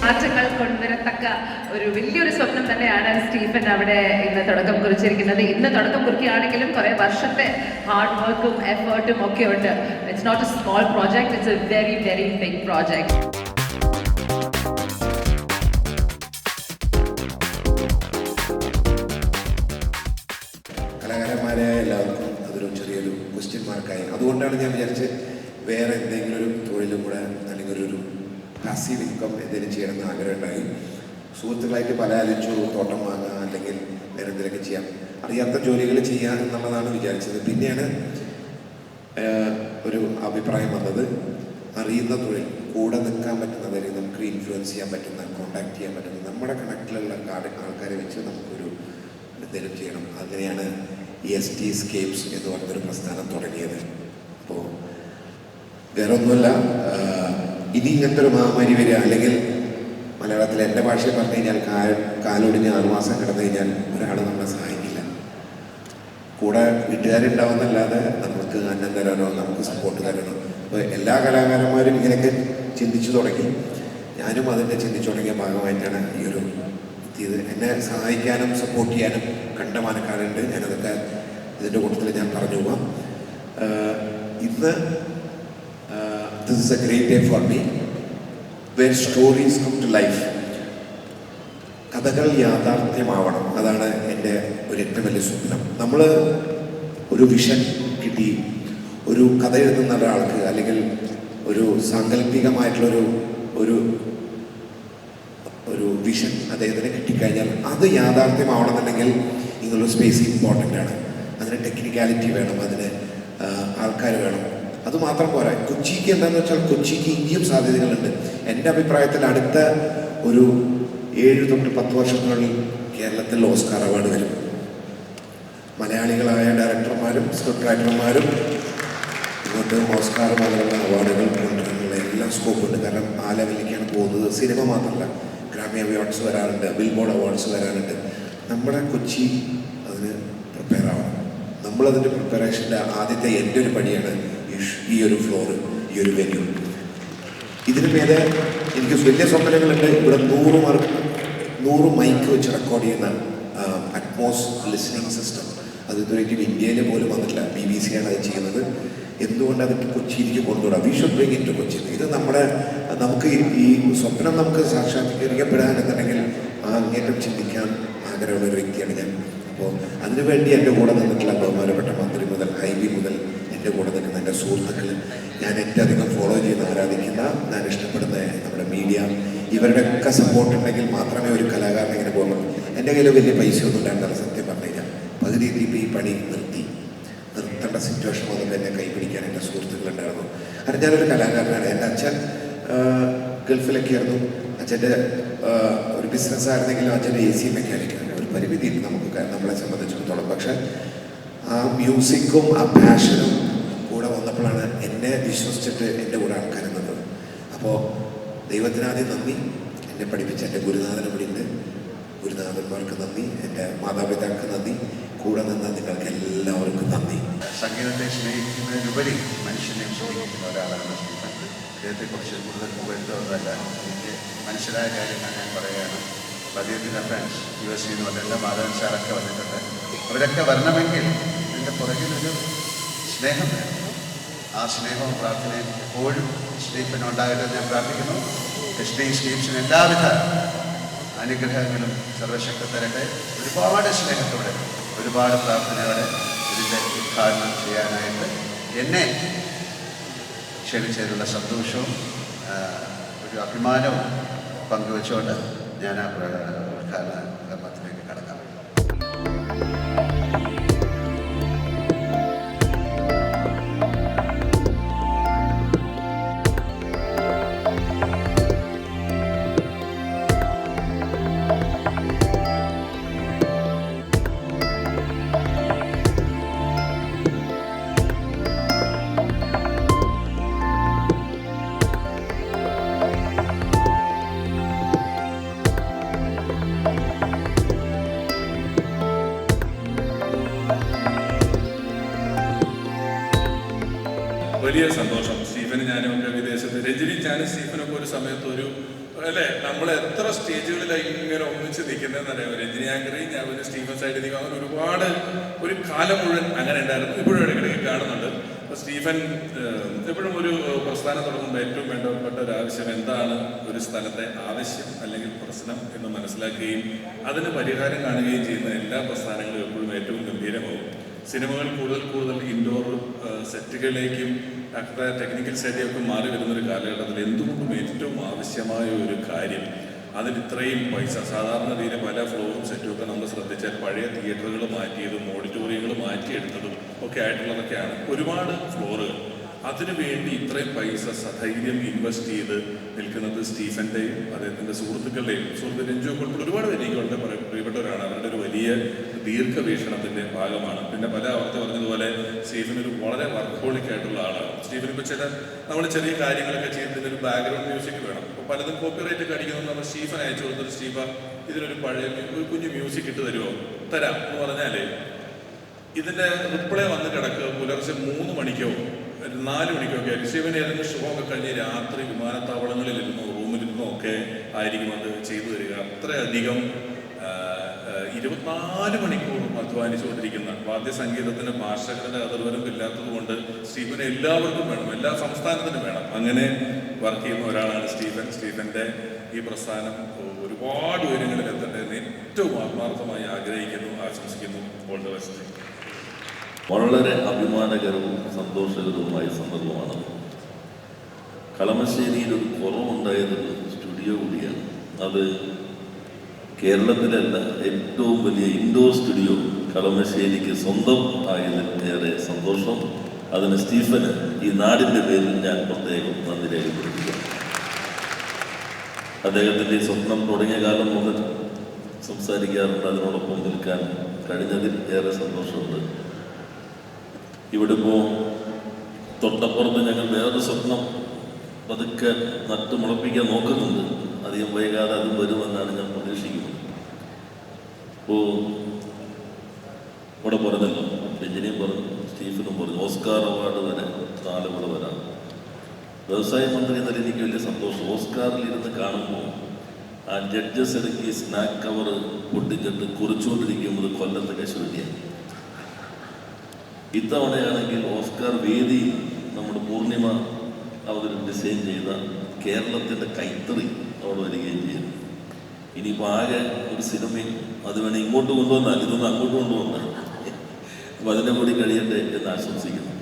മാറ്റങ്ങൾ കൊണ്ടുവരത്തക്ക ഒരു വലിയൊരു സ്വപ്നം തന്നെയാണ് സ്റ്റീഫൻ അവിടെ ഇന്ന് തുടക്കം കുറിച്ചിരിക്കുന്നത്. ഇന്ന് തുടക്കം കുറിക്കുകയാണെങ്കിലും കുറേ വർഷത്തെ ഹാർഡ് വർക്കും എഫേർട്ടും ഒക്കെ ഉണ്ട്. It's not a small project, it's a very very big project. കലാകാരന്മാരെ എല്ലാവർക്കും അതൊരു ചെറിയൊരു ക്വസ്റ്റ്യൻ മാർക്കായി. അതുകൊണ്ടാണ് ഞാൻ വിചാരിച്ച് വേറെ എന്തെങ്കിലും ഒരു തൊഴിലും കൂടെ അല്ലെങ്കിൽ ഒരു പാസീവ് ഇൻകം എന്തെങ്കിലും ചെയ്യണമെന്ന് ആഗ്രഹമുണ്ടായി. സുഹൃത്തുക്കളായിട്ട് പല ആലോചിച്ചു, തോട്ടം വാങ്ങാം അല്ലെങ്കിൽ വേറെ എന്തെങ്കിലുമൊക്കെ ചെയ്യാം, അറിയാത്ത ജോലികൾ ചെയ്യാം എന്നുള്ളതാണ് വിചാരിച്ചത്. പിന്നെയാണ് ഒരു അഭിപ്രായം വന്നത്, അറിയുന്ന തൊഴിൽ, കൂടെ നിൽക്കാൻ പറ്റുന്നത്, അല്ലെങ്കിൽ നമുക്ക് ഇൻഫ്ലുവൻസ് ചെയ്യാൻ പറ്റുന്ന, കോണ്ടാക്ട് ചെയ്യാൻ പറ്റുന്ന, നമ്മുടെ കണക്റ്റിലുള്ള ആൾക്കാരെ വെച്ച് നമുക്കൊരു എന്തെങ്കിലും ചെയ്യണം. അങ്ങനെയാണ് EST സ്കേപ്സ് എന്ന് പറഞ്ഞൊരു പ്രസ്ഥാനം തുടങ്ങിയത്. അപ്പോൾ വേറെ ഒന്നുമല്ല, ഇനി ഇങ്ങനത്തെ ഒരു മഹാമാരി വരിക, അല്ലെങ്കിൽ മലയാളത്തിൽ എൻ്റെ ഭാഷയിൽ പറഞ്ഞു കഴിഞ്ഞാൽ കാലൊടിഞ്ഞ് 6 മാസം കിടന്നു കഴിഞ്ഞാൽ ഒരാൾ നമ്മളെ സഹായിക്കില്ല. കൂടെ വീട്ടുകാരുണ്ടാവുന്നല്ലാതെ നമുക്ക് അന്നം തരാനോ നമുക്ക് സപ്പോർട്ട് തരാനോ. അപ്പോൾ എല്ലാ കലാകാരന്മാരും ഇങ്ങനെയൊക്കെ ചിന്തിച്ചു തുടങ്ങി. ഞാനും അതിൻ്റെ ചിന്തിച്ചു തുടങ്ങിയ ഭാഗമായിട്ടാണ് ഈ ഒരു ഇത്. എന്നെ സഹായിക്കാനും സപ്പോർട്ട് ചെയ്യാനും കണ്ടമാനക്കാരുണ്ട്. ഞാനതൊക്കെ ഇതിൻ്റെ കൂട്ടത്തിൽ ഞാൻ പറഞ്ഞു പോവാം. ഇന്ന് this is a great day for me, where stories come to life. കഥകൾ യാഥാർത്ഥ്യമാവണം, അതാണ് എൻ്റെ ഒരു ഏറ്റവും വലിയ സ്വപ്നം. നമ്മൾ ഒരു വിഷൻ കിട്ടി, ഒരു കഥ എഴുതുന്ന ഒരാൾക്ക് അല്ലെങ്കിൽ ഒരു സാങ്കല്പികമായിട്ടുള്ളൊരു ഒരു ഒരു വിഷൻ അദ്ദേഹത്തിന് കിട്ടിക്കഴിഞ്ഞാൽ അത് യാഥാർത്ഥ്യമാവണമെന്നുണ്ടെങ്കിൽ ഇങ്ങനൊരു സ്പേസ് ഇമ്പോർട്ടൻ്റ് ആണ്. അതിന് ടെക്നിക്കാലിറ്റി വേണം, അതിന് ആൾക്കാർ വേണം. അതുമാത്രം പോരാ, കൊച്ചിക്ക് എന്താണെന്ന് വെച്ചാൽ കൊച്ചിക്ക് ഇനിയും സാധ്യതകളുണ്ട്. എൻ്റെ അഭിപ്രായത്തിൽ അടുത്ത ഒരു 7 തൊട്ട് 10 വർഷത്തിനുള്ളിൽ കേരളത്തിൽ ഓസ്കാർ അവാർഡ് വരും. മലയാളികളായ ഡയറക്ടർമാരും സ്ക്രിപ്റ്റ് റൈറ്റർമാരും ഇങ്ങോട്ട് ഓസ്കാർ പോലുള്ള അവാർഡുകൾ കൊണ്ടുവരാനുള്ള എല്ലാ സ്കോപ്പുണ്ട്. കാരണം ആ ലെവലിലേക്കാണ് പോകുന്നത്. സിനിമ മാത്രമല്ല, ഗ്രാമി അവാർഡ്സ് വരാറുണ്ട്, ബിൽബോർഡ് അവാർഡ്സ് വരാറുണ്ട്. നമ്മുടെ കൊച്ചി അതിന് പ്രിപ്പയർ ആവണം. നമ്മളതിൻ്റെ പ്രിപ്പറേഷൻ്റെ ആദ്യത്തെ എൻ്റെ ഒരു പടിയാണ് ഈ ഒരു ഫ്ലോറ്, ഈ ഒരു വെന്യൂ. ഇതിന് പേര് എനിക്ക് വലിയ സ്വപ്നങ്ങളുണ്ട്. ഇവിടെ 100 മൈക്ക് വെച്ച് റെക്കോർഡ് ചെയ്യുന്ന അറ്റ്മോസ് ലിസണിങ് സിസ്റ്റം. അത് ഇതുവരെയും ഇന്ത്യയിൽ പോലും വന്നിട്ടില്ല. BBC ആണ് അത് ചെയ്യുന്നത്. എന്തുകൊണ്ട് അതിട്ട് കൊച്ചിയിലേക്ക് കൊണ്ടുവിടാം? We should bring it to Kochi. ഇത് നമുക്ക് ഈ സ്വപ്നം നമുക്ക് സാക്ഷാത്കരിക്കപ്പെടാനെന്നുണ്ടെങ്കിൽ അങ്ങേറ്റം ചിന്തിക്കാൻ ആഗ്രഹമുള്ള ഒരു വ്യക്തിയാണ് ഞാൻ. അപ്പോൾ അതിനുവേണ്ടി എൻ്റെ കൂടെ നിന്നിട്ടുള്ള ബഹുമാനപ്പെട്ട മന്ത്രി മുതൽ ഹൈബി മുതൽ എൻ്റെ കൂടെ നിൽക്കുന്ന എൻ്റെ സുഹൃത്തുക്കൾ, ഞാൻ ഏറ്റവും അധികം ഫോളോ ചെയ്യുന്ന, ആരാധിക്കുന്ന, ഞാൻ ഇഷ്ടപ്പെടുന്ന നമ്മുടെ മീഡിയ, ഇവരുടെയൊക്കെ സപ്പോർട്ട് ഉണ്ടെങ്കിൽ മാത്രമേ ഒരു കലാകാരൻ ഇങ്ങനെ പോകുള്ളൂ. എൻ്റെ കയ്യിൽ വലിയ പൈസ ഒന്നും ഉണ്ടായിരുന്നില്ല സത്യം പറഞ്ഞു കഴിഞ്ഞാൽ. പകുതി എത്തിയപ്പോൾ ഈ പണി നിർത്തേണ്ട സിറ്റുവേഷൻ വന്നപ്പോൾ എന്നെ കൈപിടിക്കാൻ എൻ്റെ സുഹൃത്തുക്കളുണ്ടായിരുന്നു. കാരണം ഞാനൊരു കലാകാരനാണ്. എൻ്റെ അച്ഛൻ ഗൾഫിലൊക്കെ ആയിരുന്നു. അച്ഛൻ്റെ ഒരു ബിസിനസ്സായിരുന്നെങ്കിലും അച്ഛൻ്റെ AC മെക്കാനിക്കാണ്. ഒരു പരിമിതിയിൽ നമുക്ക് നമ്മളെ സംബന്ധിച്ചിടത്തോളം. പക്ഷെ ആ മ്യൂസിക്കും ആ പാഷനും കൂടെ വന്നപ്പോഴാണ് എന്നെ വിശ്വസിച്ചിട്ട് എൻ്റെ കൂടെ ആൾക്കാർ നിന്നത്. അപ്പോൾ ദൈവത്തിനാദ്യം നന്ദി, എന്നെ പഠിപ്പിച്ച എൻ്റെ ഗുരുനാഥൻ ഇവിടെ ഉണ്ട്, ഗുരുനാഥന്മാർക്ക് നന്ദി, എൻ്റെ മാതാപിതാക്കൾക്ക് നന്ദി, കൂടെ നിന്ന നിങ്ങൾക്ക് എല്ലാവർക്കും നന്ദി. സംഗീതത്തെ സ്നേഹിക്കുന്നതിനുപരി മനുഷ്യനെ സ്നേഹിക്കുന്ന ഒരാളാണ് സ്റ്റീഫൻ. അദ്ദേഹത്തെക്കുറിച്ച് കൂടുതൽ പുകഴ്ത്തുന്നതല്ല, എനിക്ക് മനസ്സിലായ കാര്യങ്ങൾ ഞാൻ പറയുകയാണ്. അദ്ദേഹത്തിൻ്റെ ഫ്രണ്ട്സ് US എന്ന് പറഞ്ഞ മാധവൻ സാറൊക്കെ വന്നിട്ടുണ്ട്. അവരൊക്കെ വരണമെങ്കിൽ ഇതിൻ്റെ പുറകിലൊരു സ്നേഹം വേണം. ആ സ്നേഹവും പ്രാർത്ഥനയും എപ്പോഴും സ്റ്റീഫൻ ഉണ്ടാകട്ടെ ഞാൻ പ്രാർത്ഥിക്കുന്നു. SD സ്റ്റീഫ്സിന് എല്ലാവിധ അനുഗ്രഹങ്ങളും സർവശക്തി തരട്ടെ. ഒരുപാട് സ്നേഹത്തോടെ, ഒരുപാട് പ്രാർത്ഥനയോടെ ഇതിൻ്റെ ഉദ്ഘാടനം ചെയ്യാനായിട്ട് എന്നെ ക്ഷണിച്ചതിലുള്ള സന്തോഷവും ഒരു അഭിമാനവും പങ്കുവെച്ചുകൊണ്ട് ഞാൻ ആ ഉദ്ഘാടന കർമ്മത്തിലേക്ക് കടക്കാം. വലിയ സന്തോഷം. സ്റ്റീഫന് ഞാനൊക്കെ വിദേശത്ത്, രജനി ഞാനും സ്റ്റീഫനൊക്കെ ഒരു സമയത്ത് ഒരു അല്ലേ നമ്മൾ എത്ര സ്റ്റേജുകളിലായി ഇങ്ങനെ ഒന്നിച്ച് നിൽക്കുന്നതെന്നറിയാം. രഞ്ജിനി ആങ്കറി, ഞാൻ ഒരു സ്റ്റീഫൻ സൈഡിൽ നിൽക്കും, അങ്ങനെ ഒരുപാട് ഒരു കാലം മുഴുവൻ അങ്ങനെ ഉണ്ടായിരുന്നു. ഇപ്പോഴും ഇടയ്ക്കിടയ്ക്ക് കാണുന്നുണ്ട്. അപ്പോൾ സ്റ്റീഫൻ എപ്പോഴും ഒരു പ്രസ്ഥാനം തുടങ്ങുമ്പോൾ ഏറ്റവും വേണ്ടപ്പെട്ട ഒരു ആവശ്യം എന്താണ് ഒരു സ്ഥലത്തെ ആവശ്യം അല്ലെങ്കിൽ പ്രശ്നം എന്ന് മനസ്സിലാക്കുകയും അതിന് പരിഹാരം കാണുകയും ചെയ്യുന്ന എല്ലാ പ്രസ്ഥാനങ്ങളും എപ്പോഴും ഏറ്റവും ഗംഭീരമാവും. സിനിമകൾ കൂടുതൽ ഇൻഡോർ സെറ്റുകളിലേക്കും ടെക്നിക്കൽ സൈഡിലേക്ക് മാറി വരുന്നൊരു കാലഘട്ടത്തിൽ എന്തുകൊണ്ടും ഏറ്റവും ആവശ്യമായ ഒരു കാര്യം അതിൽ ഇത്രയും പൈസ, സാധാരണ രീതിയിൽ പല ഫ്ലോറും സെറ്റുമൊക്കെ നമ്മൾ ശ്രദ്ധിച്ചാൽ പഴയ തിയേറ്ററുകൾ മാറ്റിയതും ഓഡിറ്റോറിയങ്ങൾ മാറ്റിയെടുത്തതും ഒക്കെ ആയിട്ടുള്ളതൊക്കെയാണ് ഒരുപാട് ഫ്ലോറുകൾ. അതിനുവേണ്ടി ഇത്രയും പൈസ സധൈര്യം ഇൻവെസ്റ്റ് ചെയ്ത് നിൽക്കുന്നത് സ്റ്റീഫൻ്റെയും അദ്ദേഹത്തിൻ്റെ സുഹൃത്തുക്കളുടെയും രഞ്ജു ഉൾപ്പെടെ ഒരുപാട് പേര് എനിക്ക് വളരെ പ്രിയപ്പെട്ടവരാണ്. അവരുടെ ഒരു വലിയ ദീർഘവീക്ഷണത്തിൻ്റെ ഭാഗമാണ്. പിന്നെ പല ആവർത്തി പറഞ്ഞതുപോലെ സ്റ്റീഫൻ ഒരു വളരെ വർക്കോളിക് ആയിട്ടുള്ള ആളാണ്. സ്റ്റീഫൻ ഇപ്പോൾ നമ്മൾ ചെറിയ കാര്യങ്ങളൊക്കെ ചെയ്യുന്നതിന് ഒരു ബാക്ക്ഗ്രൗണ്ട് മ്യൂസിക് വേണം. അപ്പോൾ പലതും കോപ്പിറൈറ്റ് ഒക്കെ അടിക്കുന്നത് നമ്മൾ സ്റ്റീഫൻ അയച്ചു കൊടുത്തിട്ട് സ്റ്റീഫ ഇതിനൊരു പഴയ ഒരു കുഞ്ഞു മ്യൂസിക് ഇട്ട് തരുമോ? തരാം എന്ന് പറഞ്ഞാൽ ഇതിൻ്റെ റിപ്ലൈ വന്ന് കിടക്കുക പുലർച്ചെ 3 മണിക്കോ 4 മണിക്കോ ഒക്കെ ആയിരിക്കും. സ്റ്റീഫൻ ഏതെങ്കിലും ഷോ ഒക്കെ കഴിഞ്ഞ് രാത്രി വിമാനത്താവളങ്ങളിലിരുന്നോ റൂമിലിരുന്നോ ഒക്കെ ആയിരിക്കും അത് ചെയ്തു തരിക. അത്രയധികം 24 മണിക്കൂറും അധ്വാനിച്ചുകൊണ്ടിരിക്കുന്ന വാദ്യസംഗീതത്തിന് ഭാഷകളുടെ അതിർവരമ്പില്ലാത്തത് കൊണ്ട് സ്റ്റീഫനെ എല്ലാവർക്കും വേണം, എല്ലാ സംസ്ഥാനത്തിനും വേണം. അങ്ങനെ വർക്ക് ചെയ്യുന്ന ഒരാളാണ് സ്റ്റീഫൻ. സ്റ്റീഫൻ്റെ ഈ പ്രസ്ഥാനം ഒരുപാട് ഉയരങ്ങളിൽ എത്തട്ടെ എന്ന് ഏറ്റവും ആത്മാർത്ഥമായി ആഗ്രഹിക്കുന്നു, ആശംസിക്കുന്നു. All the best. വളരെ അഭിമാനകരവും സന്തോഷകരവുമായ സന്ദർഭമാണ്. കളമശ്ശേരിയിൽ ഒരു കുറവുണ്ടായത് സ്റ്റുഡിയോ കൂടിയാണ്. അത് കേരളത്തിലല്ല, ഏറ്റവും വലിയ ഇൻഡോർ സ്റ്റുഡിയോ കളമശ്ശേരിക്ക് സ്വന്തം ആയതിൽ ഏറെ സന്തോഷം. അതിന് സ്റ്റീഫന് ഈ നാടിൻ്റെ പേരിൽ ഞാൻ പ്രത്യേകം നന്ദി രേഖപ്പെടുത്തുക. അദ്ദേഹത്തിൻ്റെ സ്വപ്നം തുടങ്ങിയ കാലം മുതൽ സംസാരിക്കാറുണ്ട്. അതിനോടൊപ്പം നിൽക്കാൻ കഴിഞ്ഞതിൽ ഏറെ സന്തോഷമുണ്ട്. ഇവിടെ ഇപ്പോൾ തൊട്ടപ്പുറത്ത് ഞങ്ങൾ വേറൊരു സ്വപ്നം പതുക്കെ നട്ടുമുളപ്പിക്കാൻ നോക്കുന്നുണ്ട്. അധികം വൈകാതെ അത് വരുമെന്നാണ് ഞാൻ പ്രതീക്ഷിക്കുന്നത്. ഇപ്പോൾ ഇവിടെ പറഞ്ഞല്ലോ, രഞ്ജിനിയും പറഞ്ഞു, സ്റ്റീഫനും പറഞ്ഞു, ഓസ്കാർ അവാർഡ് വരെ നാളെ ഇവിടെ വരാം. വ്യവസായ മന്ത്രി എന്നതിൽ എനിക്ക് വലിയ സന്തോഷം. ഓസ്കാറിലിരുന്ന് കാണുമ്പോൾ ആ ജഡ്ജസ് ഇടയ്ക്ക് സ്നാക്ക് കവർ പൊട്ടിച്ചിട്ട് കുറിച്ചുകൊണ്ടിരിക്കുന്നത് കൊല്ലത്തെ കശുവണ്ടിയാണ്. ഇത്തവണയാണെങ്കിൽ ഓസ്കാർ വേദി നമ്മുടെ പൂർണിമ അവർ ഡിസൈൻ ചെയ്ത കേരളത്തിൻ്റെ കൈത്തറി അവിടെ വരികയും ചെയ്യും. ഇനിയിപ്പോൾ ആകെ ഒരു സിനിമയും അത് വേണേൽ ഇങ്ങോട്ട് കൊണ്ടുവന്നാൽ ഇതൊന്നും അങ്ങോട്ട് കൊണ്ടുവന്നാൽ അപ്പോൾ അതിനെ കൂടി കഴിയട്ടെ എന്ന് ആശംസിക്കുന്നു.